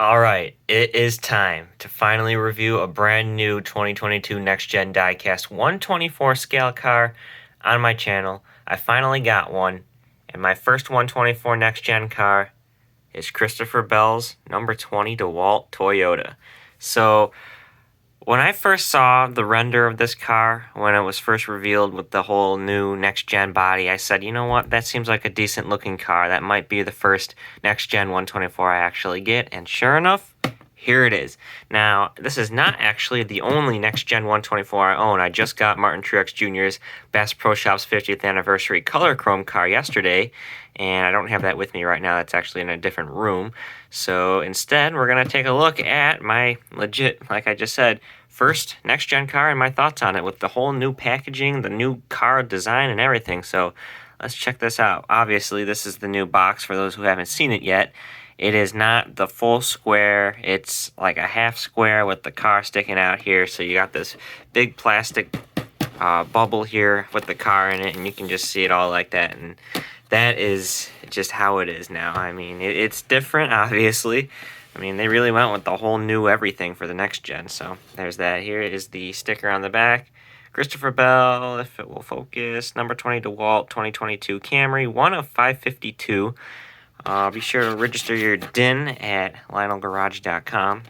Alright, it is time to finally review a brand new 2022 Next Gen Diecast 124 scale car on my channel. I finally got one, and my first 124 Next Gen car is Christopher Bell's number 20 DeWalt Toyota. So, when I first saw the render of this car, when it was first revealed with the whole new next-gen body, I said, you know what, that seems like a decent-looking car. That might be the first next-gen 124 I actually get, and sure enough, here it is. Now, this is not actually the only next-gen 124 I own. I just got Martin Truex Jr.'s Bass Pro Shops 50th Anniversary Color Chrome car yesterday, and I don't have that with me right now. It's actually in a different room. So instead, we're going to take a look at my legit, like I just said, first next-gen car and my thoughts on it with the whole new packaging, the new car design, and everything. So let's check this out. Obviously, this is the new box for those who haven't seen it yet. It is not the full square. It's like a half square with the car sticking out here. So you got this big plastic bubble here with the car in it, and you can just see it all like that. And that is just how it is now. I mean, it's different, obviously. I mean, they really went with the whole new everything for the next gen. So there's that. Here is the sticker on the back. Christopher Bell, if it will focus. Number 20 DeWalt 2022 Camry, 1 of 552. Be sure to register your DIN at LionelGarage.com.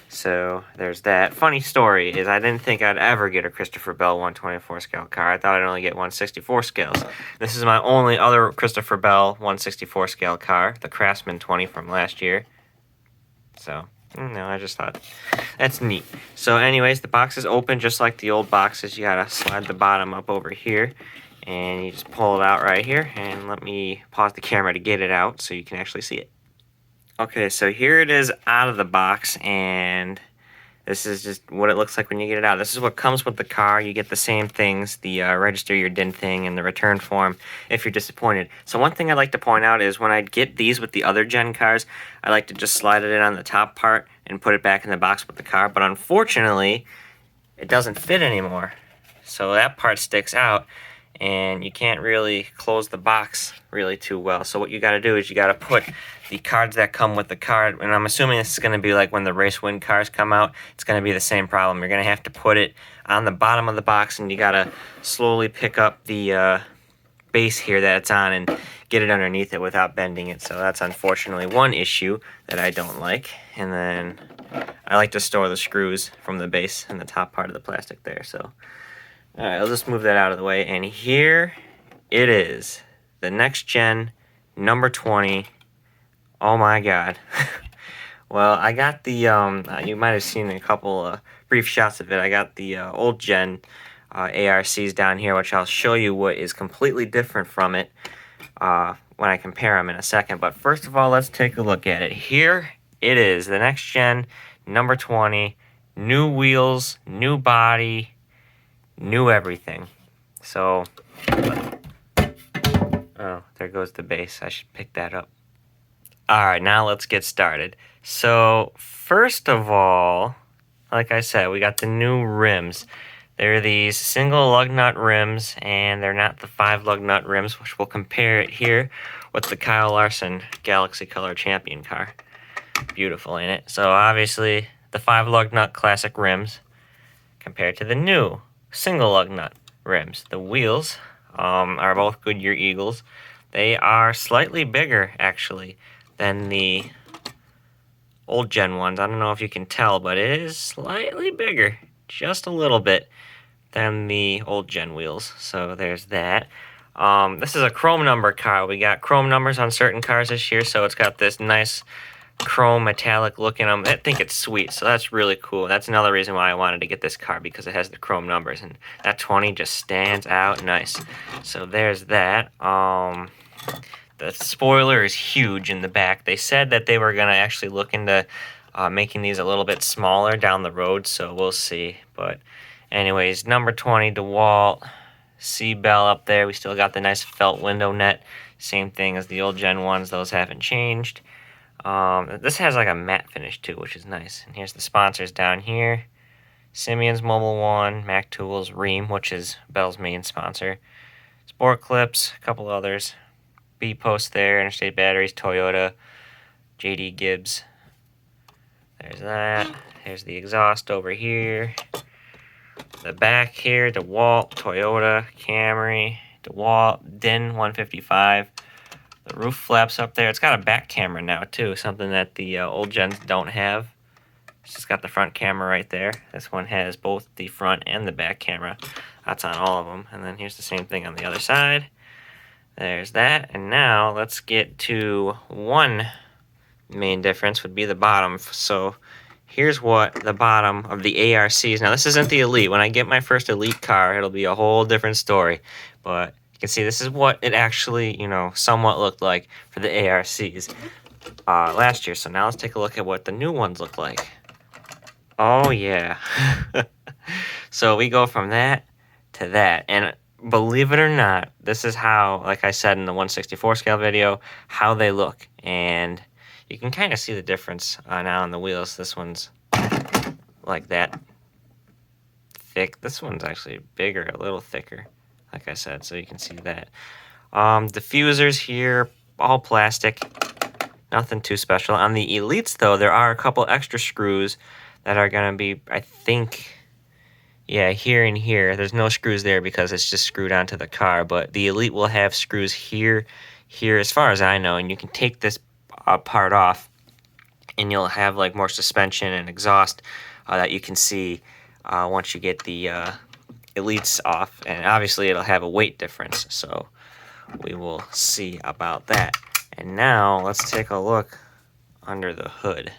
So there's that. Funny story is I didn't think I'd ever get a Christopher Bell 124 scale car. I thought I'd only get 164 scales. This is my only other Christopher Bell 164 scale car, the Craftsman 20 from last year. So, no, I just thought that's neat. So anyways, the box is open just like the old boxes. You gotta slide the bottom up over here, and you just pull it out right here. And let me pause the camera to get it out so you can actually see it. Okay, so here it is out of the box, and this is just what it looks like when you get it out. This is what comes with the car. You get the same things, the register your DIN thing and the return form if you're disappointed. So one thing I'd like to point out is when I get these with the other gen cars, I like to just slide it in on the top part and put it back in the box with the car. But unfortunately, it doesn't fit anymore. So that part sticks out, and you can't really close the box really too well. So what you got to do is you got to put the cards that come with the card, and I'm assuming this is going to be like when the race win cars come out, it's going to be the same problem. You're going to have to put it on the bottom of the box, and you got to slowly pick up the base here that it's on and get it underneath it without bending it. So that's unfortunately one issue that I don't like. And then I like to store the screws from the base and the top part of the plastic there. So alright, I'll just move that out of the way, and here it is, the next gen, number 20. Oh my god. Well, I got the, you might have seen a couple brief shots of it. I got the old gen ARCs down here, which I'll show you what is completely different from it when I compare them in a second. But first of all, let's take a look at it. Here it is, the next gen, number 20, new wheels, new body, new everything. So, oh, there goes the base. I should pick that up. Alright, now let's get started. So, first of all, like I said, we got the new rims. They're these single lug nut rims, and they're not the 5 lug nut rims, which we'll compare it here with the Kyle Larson Galaxy Color Champion car. Beautiful, ain't it? So, obviously, the 5 lug nut classic rims compared to the new single lug nut rims. The wheels are both Goodyear Eagles. They are slightly bigger, actually, than the old gen ones. I don't know if you can tell, but it is slightly bigger, just a little bit, than the old gen wheels. So there's that. This is a chrome number car. We got chrome numbers on certain cars this year, so it's got this nice chrome metallic look in them. I think it's sweet, so that's really cool. That's another reason why I wanted to get this car, because it has the chrome numbers, and that 20 just stands out nice. So there's that. The spoiler is huge in the back. They said that they were going to actually look into making these a little bit smaller down the road, so we'll see. But anyways, number 20 DeWalt, C-Bell up there. We still got the nice felt window net. Same thing as the old gen ones. Those haven't changed. This has like a matte finish too, which is nice. And here's the sponsors down here. Simeon's Mobile One, Mac Tools, Rheem, which is Bell's main sponsor. Sport Clips, a couple others. B-Post there, Interstate Batteries, Toyota, JD Gibbs. There's that. There's the exhaust over here. The back here, DeWalt, Toyota, Camry, DeWalt, DIN 155. The roof flaps up there. It's got a back camera now too, something that the old gens don't have. It's just got the front camera right there. This one has both the front and the back camera. That's on all of them. And then here's the same thing on the other side. There's that. And now let's get to one main difference would be the bottom. So here's what the bottom of the ARCs. Now, this isn't the Elite. When I get my first Elite car, it'll be a whole different story. But you can see this is what it actually, somewhat looked like for the ARCs last year. So now let's take a look at what the new ones look like. Oh, yeah. So we go from that to that. And believe it or not, this is how, like I said in the 1/64 scale video, how they look. And you can kind of see the difference now on the wheels. This one's like that thick. This one's actually bigger, a little thicker, like I said, so you can see that. Diffusers here, all plastic, nothing too special. On the Elites, though, there are a couple extra screws that are going to be, I think, yeah, here and here. There's no screws there because it's just screwed onto the car, but the Elite will have screws here, as far as I know, and you can take this part off and you'll have like more suspension and exhaust that you can see once you get the Elites off, and obviously it'll have a weight difference, so we will see about that. And now let's take a look under the hood.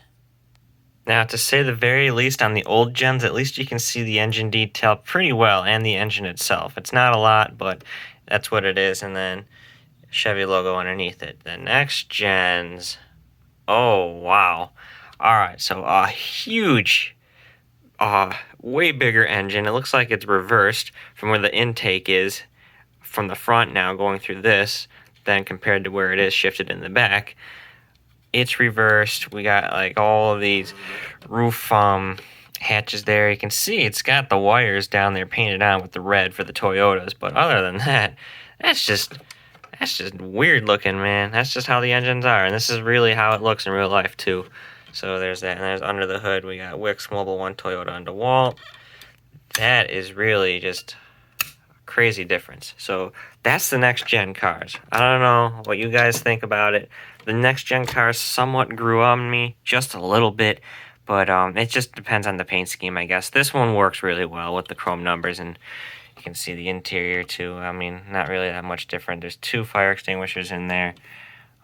Now, to say the very least, on the old gens, at least you can see the engine detail pretty well, and the engine itself. It's not a lot, but that's what it is, and then Chevy logo underneath it. The next gens, oh wow. Alright, so a huge, way bigger engine. It looks like it's reversed from where the intake is from the front now going through this, then compared to where it is shifted in the back. It's reversed. We got like all of these roof hatches there. You can see it's got the wires down there painted on with the red for the Toyotas, but other than that, that's just weird looking, man. That's just how the engines are, and this is really how it looks in real life too. So there's that, and there's under the hood we got Wix, Mobile One, Toyota, and DeWalt. That is really just a crazy difference. So that's the next gen cars. I don't know what you guys think about it. The next gen cars somewhat grew on me just a little bit, but it just depends on the paint scheme, I guess. This one works really well with the chrome numbers, and you can see the interior too. I mean, not really that much different. There's two fire extinguishers in there.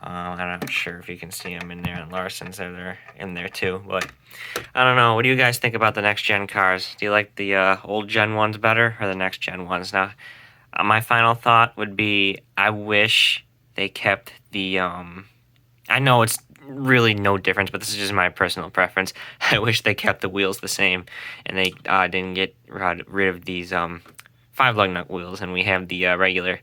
I'm not sure if you can see them in there. And Larson's they're in there too. But I don't know. What do you guys think about the next gen cars? Do you like the old gen ones better or the next gen ones? Now, my final thought would be I wish they kept the... I know it's really no difference, but this is just my personal preference. I wish they kept the wheels the same and they didn't get rid of these 5 lug nut wheels, and we have the regular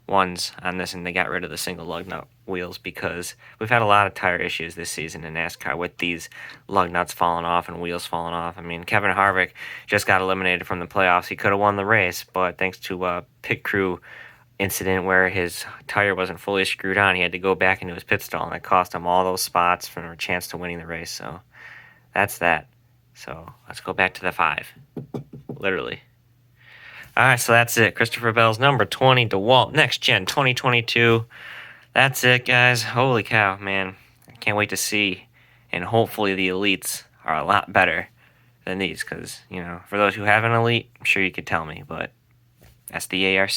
ones on this, and they got rid of the single lug nut wheels because we've had a lot of tire issues this season in NASCAR with these lug nuts falling off and wheels falling off. I mean, Kevin Harvick just got eliminated from the playoffs. He could have won the race, but thanks to a pit crew incident where his tire wasn't fully screwed on, he had to go back into his pit stall, and that cost him all those spots for a chance to winning the race. So that's that. So let's go back to the 5, literally. All right, so that's it. Christopher Bell's number 20 DeWalt Next Gen 2022. That's it, guys. Holy cow, man. I can't wait to see. And hopefully the Elites are a lot better than these because, for those who have an Elite, I'm sure you could tell me, but that's the ARC.